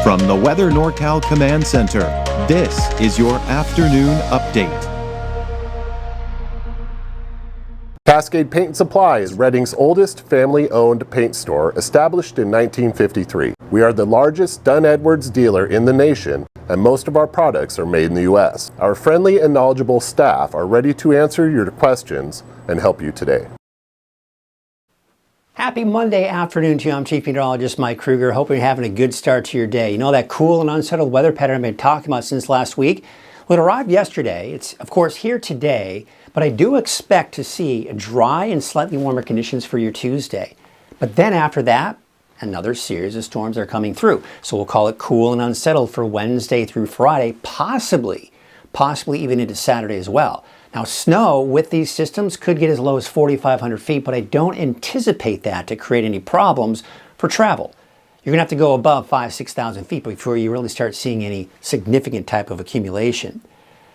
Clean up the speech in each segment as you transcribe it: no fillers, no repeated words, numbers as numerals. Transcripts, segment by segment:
From the Weather NorCal Command Center, this is your afternoon update. Cascade Paint and Supply is Reading's oldest family-owned paint store, established in 1953. We are the largest Dunn Edwards dealer in the nation, and most of our products are made in the U.S. Our friendly and knowledgeable staff are ready to answer your questions and help you today. Happy Monday afternoon to you. I'm Chief Meteorologist Mike Kruger. Hope you're having a good start to your day. You know that cool and unsettled weather pattern I've been talking about since last week? Well, it arrived yesterday. It's, of course, here today, but I do expect to see dry and slightly warmer conditions for your Tuesday. But then after that, another series of storms are coming through. So we'll call it cool and unsettled for Wednesday through Friday, possibly even into Saturday as well. Now, snow with these systems could get as low as 4,500 feet, but I don't anticipate that to create any problems for travel. You're going to have to go above 5,000 to 6,000 feet before you really start seeing any significant type of accumulation.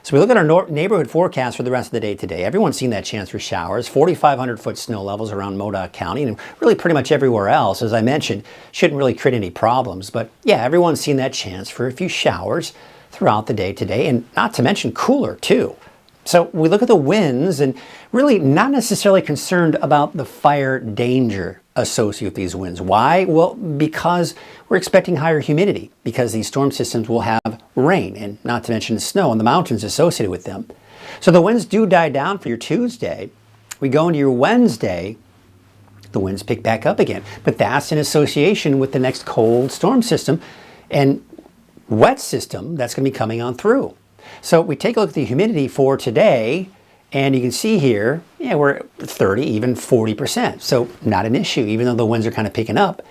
So we look at our neighborhood forecast for the rest of the day today. Everyone's seen that chance for showers. 4,500 foot snow levels around Modoc County, and really pretty much everywhere else, as I mentioned, shouldn't really create any problems. But yeah, everyone's seen that chance for a few showers throughout the day today, and not to mention cooler too. So we look at the winds and really not necessarily concerned about the fire danger associated with these winds. Why? Well, because we're expecting higher humidity, because these storm systems will have rain and not to mention snow on the mountains associated with them. So the winds do die down for your Tuesday. We go into your Wednesday, the winds pick back up again, but that's in association with the next cold storm system and wet system that's going to be coming on through. So we take a look at the humidity for today, and you can see here, yeah, we're at 30, even 40%. So not an issue, even though the winds are kind of picking up.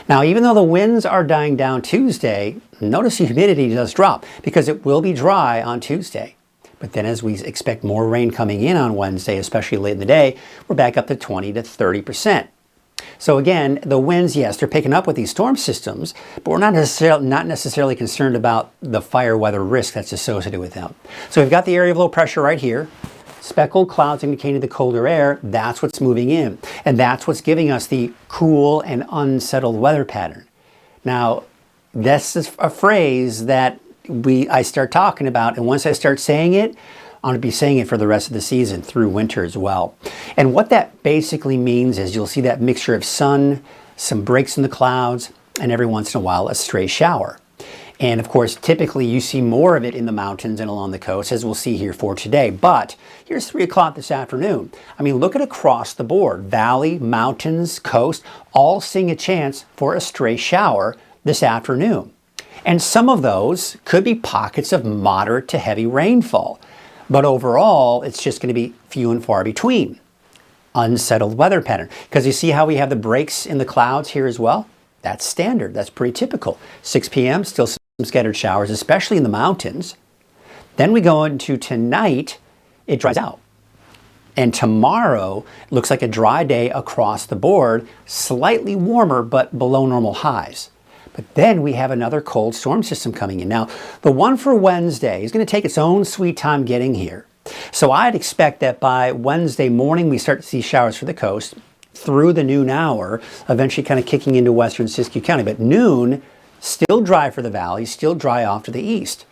Now, even though the winds are dying down Tuesday, notice the humidity does drop because it will be dry on Tuesday. But then as we expect more rain coming in on Wednesday, especially late in the day, we're back up to 20 to 30%. So again, the winds, yes, they're picking up with these storm systems, but we're not necessarily concerned about the fire weather risk that's associated with them. So we've got the area of low pressure right here. Speckled clouds indicating the colder air. That's what's moving in. And that's what's giving us the cool and unsettled weather pattern. Now, this is a phrase that I start talking about, and once I start saying it, I'm going to be saying it for the rest of the season through winter as well. And what that basically means is you'll see that mixture of sun, some breaks in the clouds, and every once in a while a stray shower. And of course, typically you see more of it in the mountains and along the coast, as we'll see here for today. But here's 3 o'clock this afternoon. I mean, look at across the board. Valley, mountains, coast, all seeing a chance for a stray shower this afternoon. And some of those could be pockets of moderate to heavy rainfall. But overall, it's just going to be few and far between. Unsettled weather pattern. Because you see how we have the breaks in the clouds here as well? That's standard. That's pretty typical. 6 p.m., still some scattered showers, especially in the mountains. Then we go into tonight, it dries out. And tomorrow looks like a dry day across the board, slightly warmer but below normal highs. But then we have another cold storm system coming in. Now, the one for Wednesday is going to take its own sweet time getting here. So I'd expect that by Wednesday morning, we start to see showers for the coast through the noon hour, eventually kind of kicking into western Siskiyou County. But noon, still dry for the valley, still dry off to the east.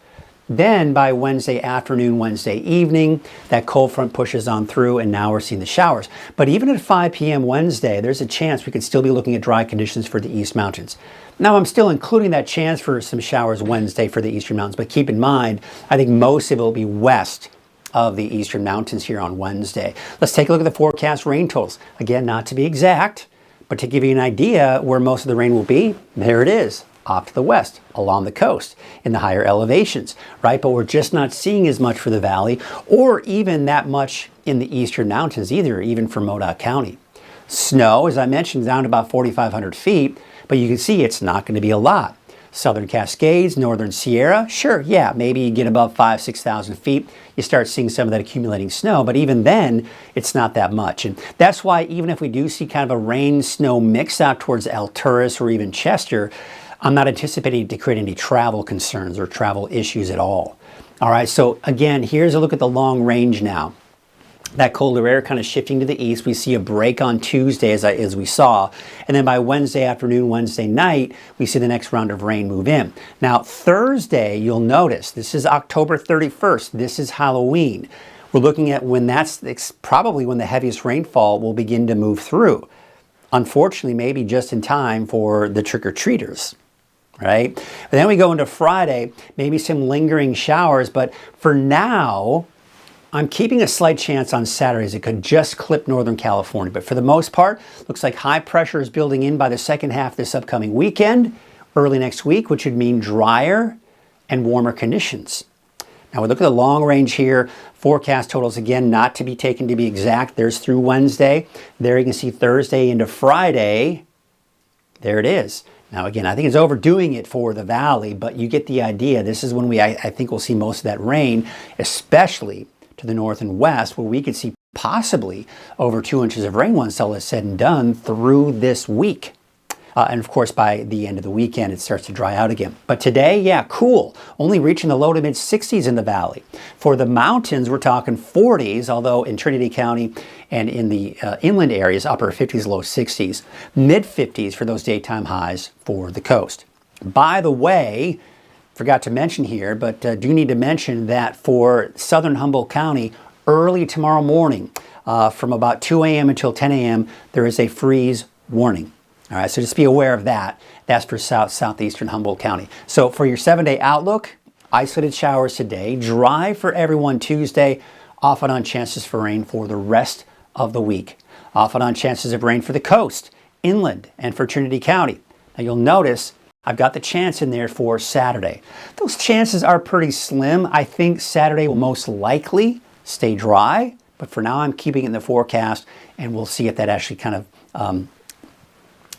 Then by Wednesday afternoon, Wednesday evening, that cold front pushes on through, and now we're seeing the showers. But even at 5 p.m. Wednesday, there's a chance we could still be looking at dry conditions for the East Mountains. Now, I'm still including that chance for some showers Wednesday for the Eastern Mountains, but keep in mind, I think most of it will be west of the Eastern Mountains here on Wednesday. Let's take a look at the forecast rain totals. Again, not to be exact, but to give you an idea where most of the rain will be, there it is, off to the west, along the coast, in the higher elevations, right? But we're just not seeing as much for the valley, or even that much in the Eastern Mountains either, even for Modoc County. Snow, as I mentioned, down to about 4,500 feet, but you can see it's not going to be a lot. Southern Cascades, Northern Sierra, sure, yeah, maybe you get above 5,000 to 6,000 feet, you start seeing some of that accumulating snow, but even then, it's not that much. And that's why even if we do see kind of a rain-snow mix out towards Alturas or even Chester, I'm not anticipating to create any travel concerns or travel issues at all. All right, so again, here's a look at the long range now. That colder air kind of shifting to the east. We see a break on Tuesday as we saw. And then by Wednesday afternoon, Wednesday night, we see the next round of rain move in. Now Thursday, you'll notice, this is October 31st. This is Halloween. We're looking at when that's probably when the heaviest rainfall will begin to move through. Unfortunately, maybe just in time for the trick-or-treaters, right? But then we go into Friday, maybe some lingering showers, but for now, I'm keeping a slight chance on Saturdays. It could just clip Northern California, but for the most part, looks like high pressure is building in by the second half this upcoming weekend, early next week, which would mean drier and warmer conditions. Now we look at the long range here. Forecast totals, again, not to be taken to be exact. There's through Wednesday. There you can see Thursday into Friday. There it is. Now again, I think it's overdoing it for the valley, but you get the idea. This is when I think we'll see most of that rain, especially to the north and west, where we could see possibly over 2 inches of rain once all is said and done through this week. And of course, by the end of the weekend, it starts to dry out again. But today, yeah, cool. Only reaching the low to mid 60s in the valley. For the mountains, we're talking 40s, although in Trinity County and in the inland areas, upper 50s, low 60s. Mid 50s for those daytime highs for the coast. By the way, forgot to mention here, but do need to mention that for southern Humboldt County, early tomorrow morning, from about 2 a.m. until 10 a.m., there is a freeze warning. All right, so just be aware of that. That's for southeastern Humboldt County. So for your 7-day outlook, isolated showers today, dry for everyone Tuesday, off and on chances for rain for the rest of the week. Off and on chances of rain for the coast, inland, and for Trinity County. Now you'll notice I've got the chance in there for Saturday. Those chances are pretty slim. I think Saturday will most likely stay dry, but for now I'm keeping it in the forecast, and we'll see if that actually kind of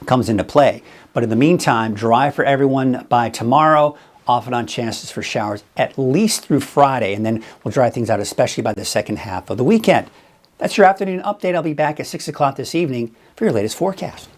comes into play. But in the meantime, dry for everyone by tomorrow, off and on chances for showers at least through Friday, and then we'll dry things out especially by the second half of the weekend. That's your afternoon update. I'll be back at 6 o'clock this evening for your latest forecast.